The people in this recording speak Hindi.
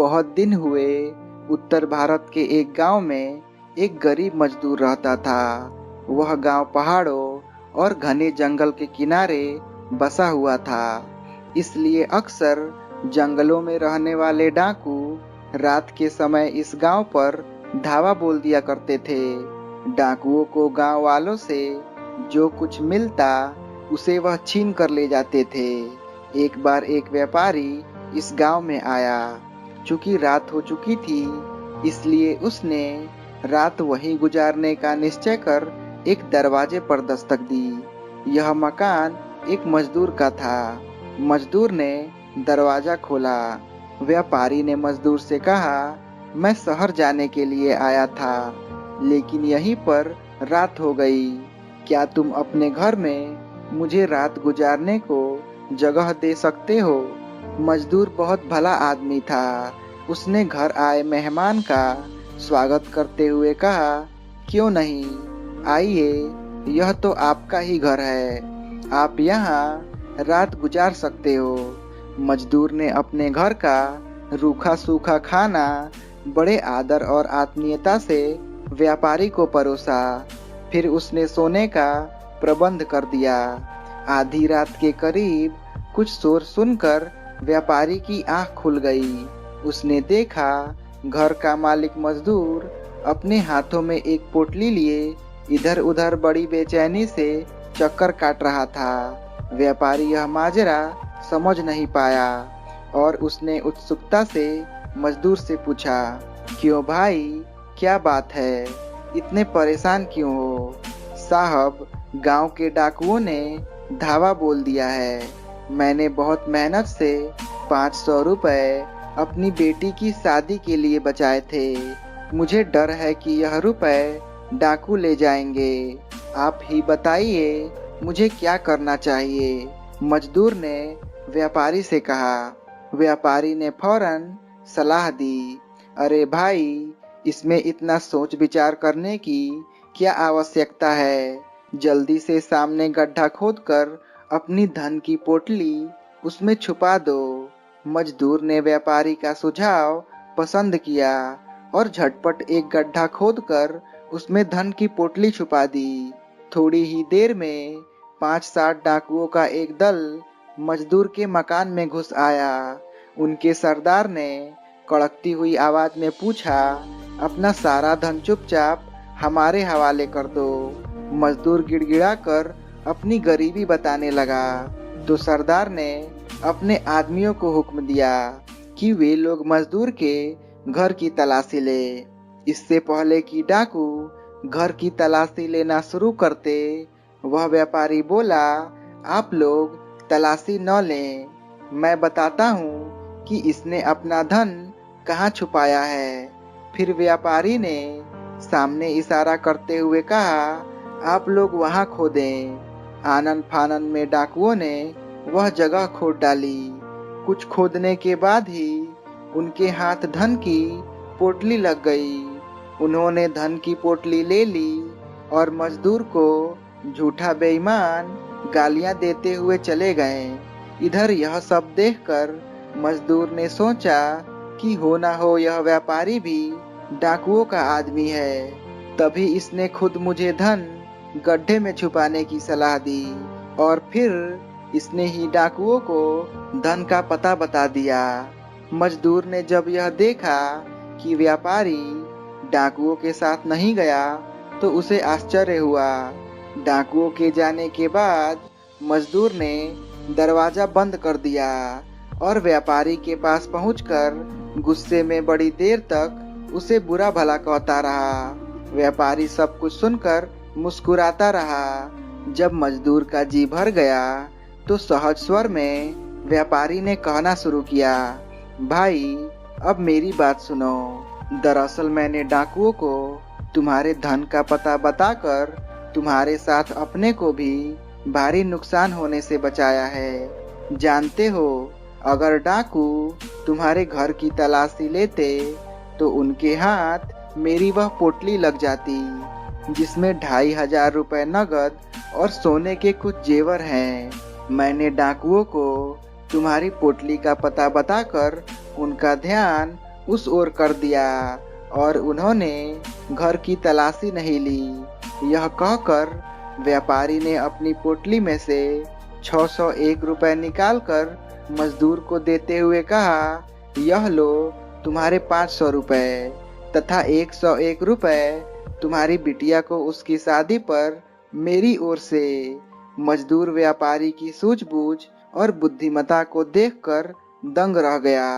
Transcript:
बहुत दिन हुए उत्तर भारत के एक गांव में एक गरीब मजदूर रहता था। वह गांव पहाड़ों और घने जंगल के किनारे बसा हुआ था। इसलिए अक्सर जंगलों में रहने वाले डाकू रात के समय इस गांव पर धावा बोल दिया करते थे। डाकुओं को गांव वालों से जो कुछ मिलता उसे वह छीन कर ले जाते थे। एक बार एक व्यापारी इस गांव में आया। चूंकि रात हो चुकी थी, इसलिए उसने रात वहीं गुजारने का निश्चय कर एक दरवाजे पर दस्तक दी। यह मकान एक मजदूर का था। मजदूर ने दरवाजा खोला। व्यापारी ने मजदूर से कहा, मैं शहर जाने के लिए आया था, लेकिन यहीं पर रात हो गई। क्या तुम अपने घर में मुझे रात गुजारने को जगह दे सकते हो? मजदूर बहुत भला आदमी था। उसने घर आए मेहमान का स्वागत करते हुए कहा, क्यों नहीं, आइए, यह तो आपका ही घर है, आप यहाँ रात गुजार सकते हो। मजदूर ने अपने घर का रूखा सूखा खाना बड़े आदर और आत्मीयता से व्यापारी को परोसा। फिर उसने सोने का प्रबंध कर दिया। आधी रात के करीब कुछ शोर सुनकर व्यापारी की आंख खुल गई। उसने देखा घर का मालिक मजदूर अपने हाथों में एक पोटली लिए इधर उधर बड़ी बेचैनी से चक्कर काट रहा था। व्यापारी यह माजरा समझ नहीं पाया और उसने उत्सुकता से मजदूर से पूछा, क्यों भाई, क्या बात है, इतने परेशान क्यों हो? साहब, गांव के डाकुओं ने धावा बोल दिया है। मैंने बहुत मेहनत से 500 रुपए अपनी बेटी की शादी के लिए बचाए थे। मुझे डर है कि यह रुपए डाकू ले जाएंगे। आप ही बताइए, मुझे क्या करना चाहिए? मजदूर ने व्यापारी से कहा। व्यापारी ने फौरन सलाह दी, अरे भाई, इसमें इतना सोच विचार करने की क्या आवश्यकता है? जल्दी से सामने गड्ढा खोदकर अपनी धन की पोटली उसमें छुपा दो। मजदूर ने व्यापारी का सुझाव पसंद किया और झटपट एक गड्ढा खोदकर उसमें धन की पोटली छुपा दी। थोड़ी ही देर में 5-7 डाकुओं का एक दल मजदूर के मकान में घुस आया। उनके सरदार ने कड़कती हुई आवाज में पूछा, अपना सारा धन चुपचाप हमारे हवाले कर दो। मजदूर गिड़गिड़ाकर अपनी गरीबी बताने लगा तो सरदार ने अपने आदमियों को हुक्म दिया कि वे लोग मजदूर के घर की तलाशी ले। इससे पहले कि डाकू घर की तलाशी लेना शुरू करते, वह व्यापारी बोला, आप लोग तलाशी न लें, मैं बताता हूँ कि इसने अपना धन कहाँ छुपाया है। फिर व्यापारी ने सामने इशारा करते हुए कहा, आप लोग वहाँ खोदें। आनन फानन में डाकुओं ने वह जगह खोद डाली। कुछ खोदने के बाद ही उनके हाथ धन की पोटली लग गई। उन्होंने धन की पोटली ले ली और मजदूर को झूठा बेईमान गालियां देते हुए चले गए। इधर यह सब देखकर मजदूर ने सोचा कि हो ना हो यह व्यापारी भी डाकुओं का आदमी है। तभी इसने खुद मुझे धन गड्ढे में छुपाने की सलाह दी और फिर इसने ही डाकुओं को धन का पता बता दिया। मजदूर ने जब यह देखा कि व्यापारी डाकुओं के साथ नहीं गया तो उसे आश्चर्य हुआ। डाकुओं के जाने के बाद मजदूर ने दरवाजा बंद कर दिया और व्यापारी के पास पहुंचकर गुस्से में बड़ी देर तक उसे बुरा भला कहता रहा। व्यापारी सब कुछ सुनकर मुस्कुराता रहा। जब मजदूर का जी भर गया तो सहज स्वर में व्यापारी ने कहना शुरू किया, भाई, अब मेरी बात सुनो। दरअसल मैंने डाकुओं को तुम्हारे धन का पता बताकर तुम्हारे साथ अपने को भी भारी नुकसान होने से बचाया है। जानते हो, अगर डाकू तुम्हारे घर की तलाशी लेते तो उनके हाथ मेरी वह पोटली लग जाती जिसमें 2500 रुपए नगद और सोने के कुछ जेवर हैं। मैंने डाकुओं को तुम्हारी पोटली का पता बताकर उनका ध्यान उस ओर कर दिया और उन्होंने घर की तलाशी नहीं ली। यह कहकर व्यापारी ने अपनी पोटली में से 601 रुपए निकालकर मजदूर को देते हुए कहा, यह लो तुम्हारे 500 रुपए तथा 101 रुपए तुम्हारी बिटिया को उसकी शादी पर मेरी ओर से। मजदूर व्यापारी की सूझबूझ और बुद्धिमत्ता को देखकर दंग रह गया।